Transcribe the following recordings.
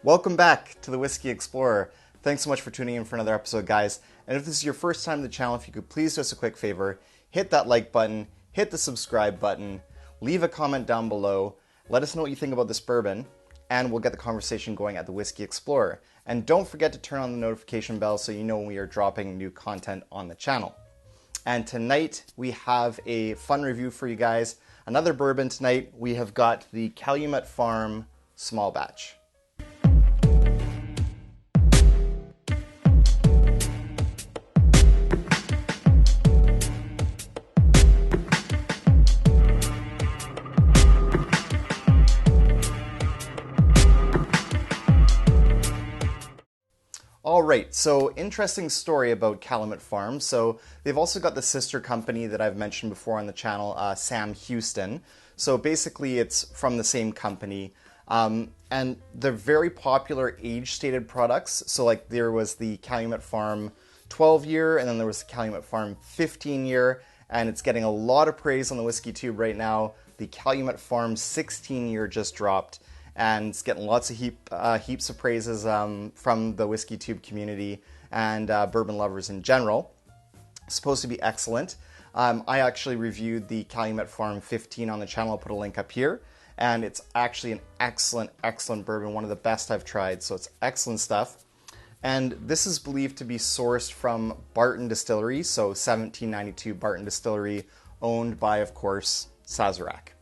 Welcome back to the Whiskey Explorer. Thanks so much for tuning in for another episode, guys. And if this is your first time to the channel, if you could please do us a quick favor, hit that like button, hit the subscribe button, leave a comment down below, let us know what you think about this bourbon, and we'll get the conversation going at the Whiskey Explorer. And don't forget to turn on the notification bell so you know when we are dropping new content on the channel. And tonight we have a fun review for you guys. Another bourbon tonight. We have got the Calumet Farm Small Batch. Alright, so interesting story about Calumet Farm. So they've also got the sister company that I've mentioned before on the channel, Sam Houston. So basically it's from the same company. And they're very popular age-stated products. So like there was the Calumet Farm 12-year, and then there was the Calumet Farm 15-year, and it's getting a lot of praise on the Whiskey Tube right now. The Calumet Farm 16-year just dropped, and it's getting lots of heaps of praises from the Whiskey Tube community and bourbon lovers in general. It's supposed to be excellent. I actually reviewed the Calumet Farm 15 on the channel. I'll put a link up here. And it's actually an excellent, excellent bourbon, one of the best I've tried. So it's excellent stuff. And this is believed to be sourced from Barton Distillery, so 1792 Barton Distillery, owned by, of course, Sazerac.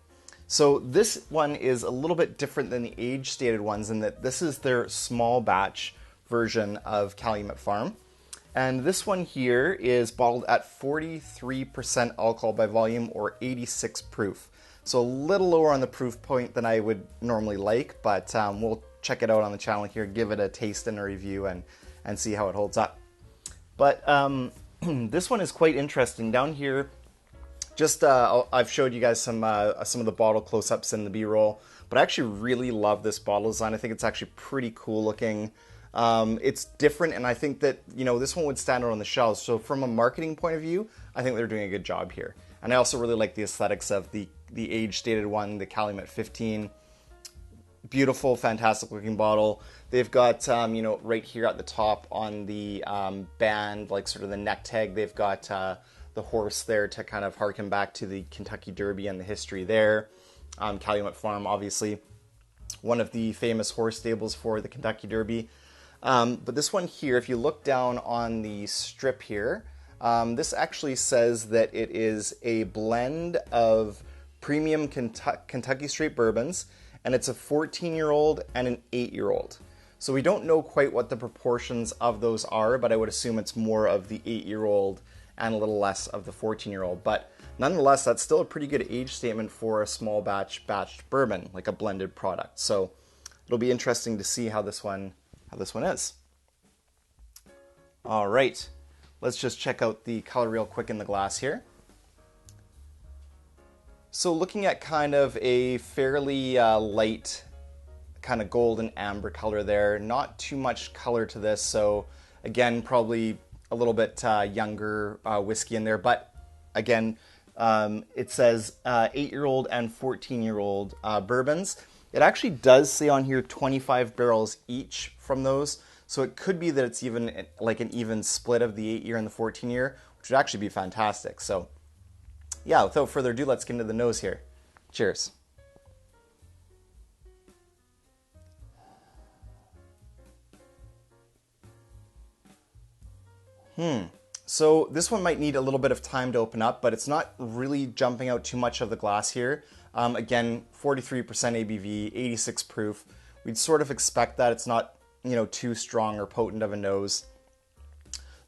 So this one is a little bit different than the age-stated ones in that this is their small batch version of Calumet Farm. And this one here is bottled at 43% alcohol by volume or 86 proof. So a little lower on the proof point than I would normally like, but we'll check it out on the channel here, give it a taste and a review and see how it holds up. But this one is quite interesting. Down here, just I've showed you guys some of the bottle close-ups in the B-roll, but I actually really love this bottle design. I think it's actually pretty cool looking. It's different, and I think that, you know, this one would stand out on the shelves. So from a marketing point of view, I think they're doing a good job here. And I also really like the aesthetics of the age-stated one, the Calumet 15. Beautiful, fantastic looking bottle. They've got, you know, right here at the top on the band, like sort of the neck tag, they've got the horse there to kind of harken back to the Kentucky Derby and the history there. Calumet Farm, obviously, one of the famous horse stables for the Kentucky Derby. But this one here, if you look down on the strip here, this actually says that it is a blend of premium Kentucky straight bourbons, and it's a 14-year-old and an 8-year-old. So we don't know quite what the proportions of those are, but I would assume it's more of the 8-year-old and a little less of the 14-year-old. But nonetheless, that's still a pretty good age statement for a small batched bourbon, like a blended product. So it'll be interesting to see how this one is. All right, let's just check out the color real quick in the glass here. So looking at kind of a fairly light kind of golden amber color there, not too much color to this. So again, probably a little bit younger whiskey in there, but again, it says 8-year-old and 14-year-old bourbons. It actually does say on here 25 barrels each from those, so it could be that it's even like an even split of the 8-year and the 14-year, which would actually be fantastic. So yeah, without further ado, let's get into the nose here. Cheers. So this one might need a little bit of time to open up, but it's not really jumping out too much of the glass here. Again, 43% ABV, 86 proof. We'd sort of expect that. It's not, you know, too strong or potent of a nose.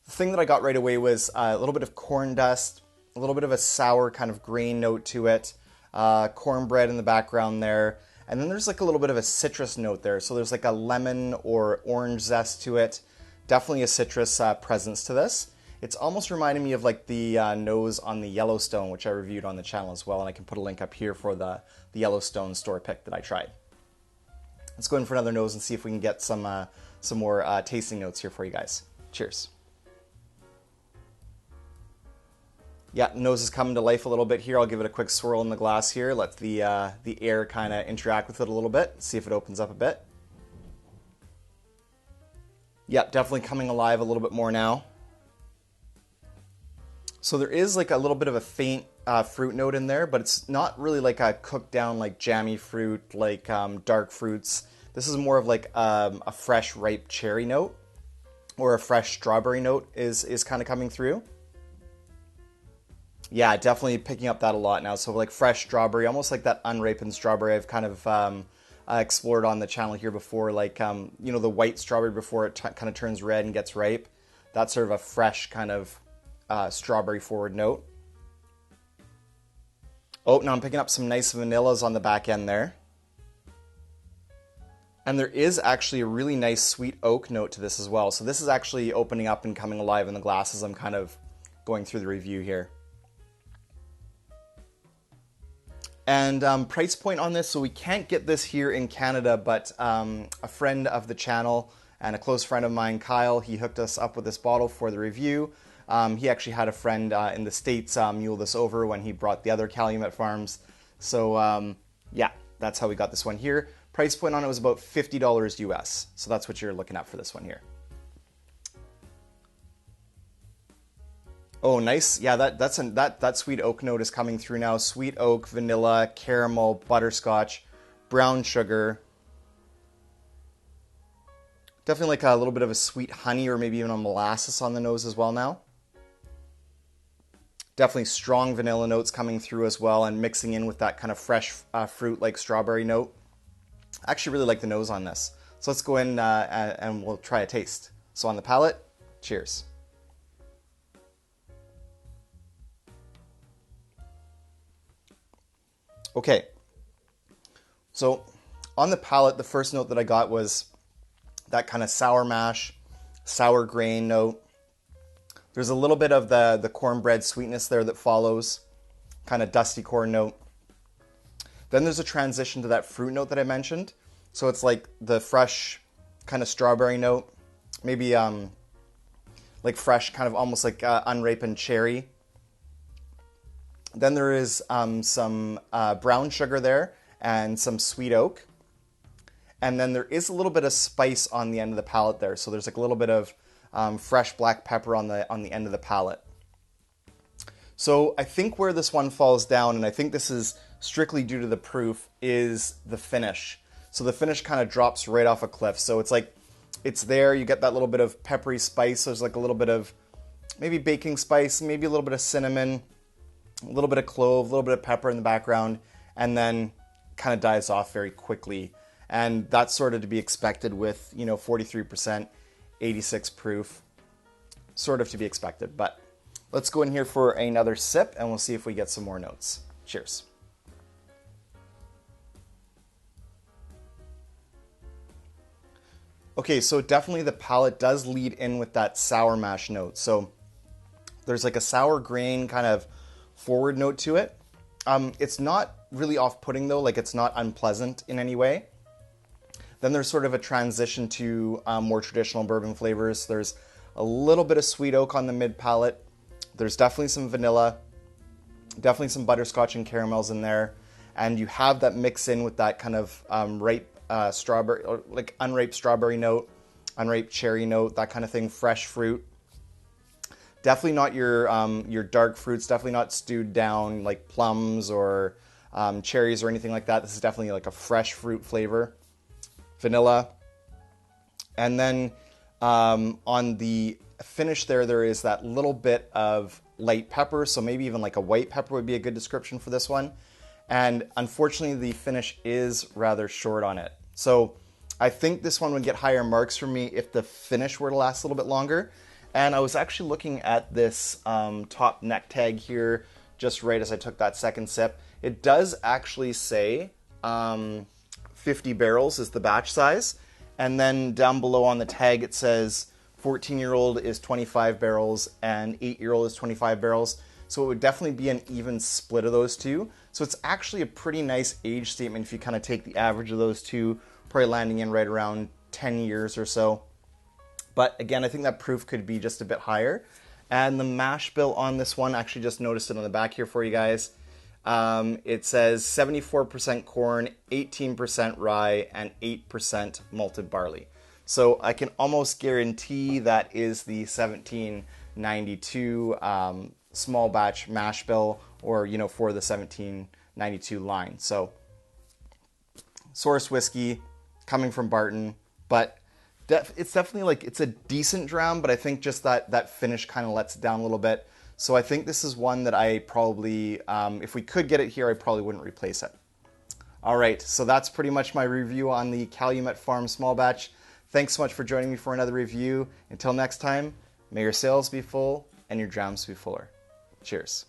The thing that I got right away was a little bit of corn dust, a little bit of a sour kind of grain note to it, cornbread in the background there, and then there's like a little bit of a citrus note there. So there's like a lemon or orange zest to it. Definitely a citrus presence to this. It's almost reminding me of like the nose on the Yellowstone, which I reviewed on the channel as well, and I can put a link up here for the Yellowstone store pick that I tried. Let's go in for another nose and see if we can get some more tasting notes here for you guys. Cheers. Yeah, nose is coming to life a little bit here. I'll give it a quick swirl in the glass here. Let the air kind of interact with it a little bit. See if it opens up a bit. Yep, definitely coming alive a little bit more now. So there is like a little bit of a faint fruit note in there, but it's not really like a cooked down like jammy fruit, like dark fruits. This is more of like a fresh ripe cherry note or a fresh strawberry note is kind of coming through. Yeah, definitely picking up that a lot now. So like fresh strawberry, almost like that unripened strawberry I've kind of explored on the channel here before, like you know, the white strawberry before it kind of turns red and gets ripe. That's sort of a fresh kind of strawberry forward note. Oh, now I'm picking up some nice vanillas on the back end there. And there is actually a really nice sweet oak note to this as well. So this is actually opening up and coming alive in the glass as I'm kind of going through the review here. And price point on this, so we can't get this here in Canada, but a friend of the channel and a close friend of mine, Kyle, he hooked us up with this bottle for the review. He actually had a friend in the States mule this over when he brought the other Calumet farms. So yeah, that's how we got this one here. Price point on it was about $50 US. So that's what you're looking at for this one here. Oh, nice. Yeah, that sweet oak note is coming through now. Sweet oak, vanilla, caramel, butterscotch, brown sugar. Definitely like a little bit of a sweet honey or maybe even a molasses on the nose as well now. Definitely strong vanilla notes coming through as well and mixing in with that kind of fresh fruit like strawberry note. I actually really like the nose on this. So let's go in and we'll try a taste. So on the palate, cheers. Okay, so on the palate, the first note that I got was that kind of sour mash, sour grain note. There's a little bit of the cornbread sweetness there that follows, kind of dusty corn note. Then there's a transition to that fruit note that I mentioned. So it's like the fresh kind of strawberry note, maybe like fresh, kind of almost like unripened cherry. Then there is some brown sugar there and some sweet oak. And then there is a little bit of spice on the end of the palate there. So there's like a little bit of fresh black pepper on the end of the palate. So I think where this one falls down, and I think this is strictly due to the proof, is the finish. So the finish kind of drops right off a cliff. So it's like, it's there, you get that little bit of peppery spice. There's like a little bit of maybe baking spice, maybe a little bit of cinnamon, a little bit of clove, a little bit of pepper in the background, and then kind of dies off very quickly. And that's sort of to be expected with, you know, 43%, 86 proof, sort of to be expected. But let's go in here for another sip and we'll see if we get some more notes. Cheers. Okay, so definitely the palate does lead in with that sour mash note. So there's like a sour grain kind of forward note to it. It's not really off-putting though, like it's not unpleasant in any way. Then there's sort of a transition to more traditional bourbon flavors. There's a little bit of sweet oak on the mid palate. There's definitely some vanilla, definitely some butterscotch and caramels in there. And you have that mix in with that kind of ripe strawberry, or like unripe strawberry note, unripe cherry note, that kind of thing, fresh fruit. Definitely not your dark fruits, definitely not stewed down like plums or cherries or anything like that. This is definitely like a fresh fruit flavor. Vanilla. And then on the finish there is that little bit of light pepper, so maybe even like a white pepper would be a good description for this one. And unfortunately, the finish is rather short on it. So I think this one would get higher marks for me if the finish were to last a little bit longer. And I was actually looking at this top neck tag here just right as I took that second sip. It does actually say 50 barrels is the batch size. And then down below on the tag it says 14-year-old is 25 barrels and 8-year-old is 25 barrels. So it would definitely be an even split of those two. So it's actually a pretty nice age statement if you kind of take the average of those two, probably landing in right around 10 years or so. But again, I think that proof could be just a bit higher. And the mash bill on this one, actually just noticed it on the back here for you guys. It says 74% corn, 18% rye, and 8% malted barley. So I can almost guarantee that is the 1792 small batch mash bill, or for the 1792 line. So source whiskey coming from Barton, but it's definitely like, it's a decent dram, but I think just that finish kind of lets it down a little bit. So I think this is one that I probably, if we could get it here, I probably wouldn't replace it. All right, so that's pretty much my review on the Calumet Farm small batch. Thanks so much for joining me for another review. Until next time, may your sales be full and your drams be fuller. Cheers.